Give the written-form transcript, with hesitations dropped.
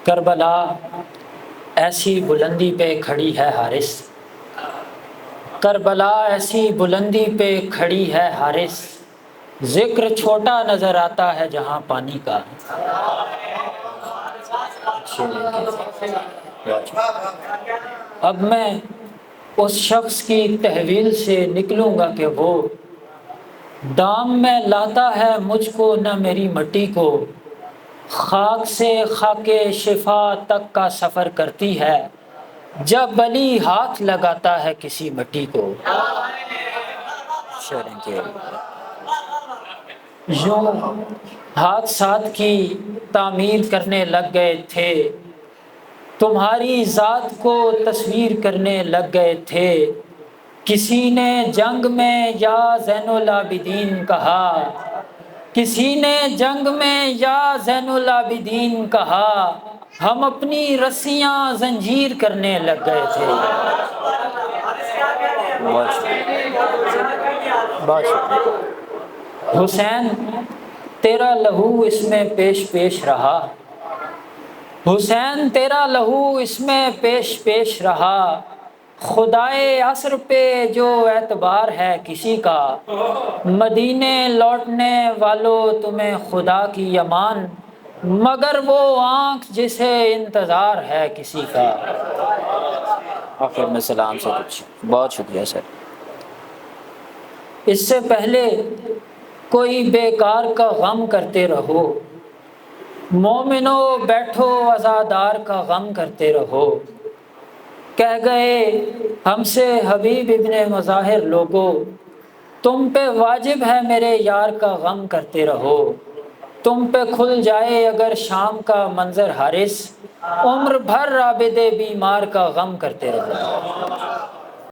کربلا ایسی بلندی پہ کھڑی ہے حارث، کربلا ایسی بلندی پہ کھڑی ہے حارث، ذکر چھوٹا نظر آتا ہے جہاں پانی کا۔ اب میں اس شخص کی تحویل سے نکلوں گا کہ وہ دام میں لاتا ہے مجھ کو نہ میری مٹی کو، خاک سے خاک شفا تک کا سفر کرتی ہے جب بلی ہاتھ لگاتا ہے کسی مٹی کو۔ شعریں کے یوں حادثات کی تعمیر کرنے لگ گئے تھے، تمہاری ذات کو تصویر کرنے لگ گئے تھے، کسی نے جنگ میں یا زین العابدین کہا، کسی نے جنگ میں یا زین العابدین کہا، ہم اپنی رسیاں زنجیر کرنے لگ گئے تھے۔ بہت شکریہ حسین، تیرا لہو اس میں پیش پیش رہا، حسین تیرا لہو اس میں پیش پیش رہا، خدائے عصر پہ جو اعتبار ہے کسی کا، مدینے لوٹنے والوں تمہیں خدا کی امان، مگر وہ آنکھ جسے انتظار ہے کسی کا۔ آخر میں سلام سے کچھ بہت شکریہ سر۔ اس سے پہلے کوئی بیکار کا غم کرتے رہو، مومنو بیٹھو عزادار کا غم کرتے رہو، کہہ گئے ہم سے حبیب ابن مظاہر لوگو، تم پہ واجب ہے میرے یار کا غم کرتے رہو، تم پہ کھل جائے اگر شام کا منظر حارث، عمر بھر عابد بیمار کا غم کرتے رہو۔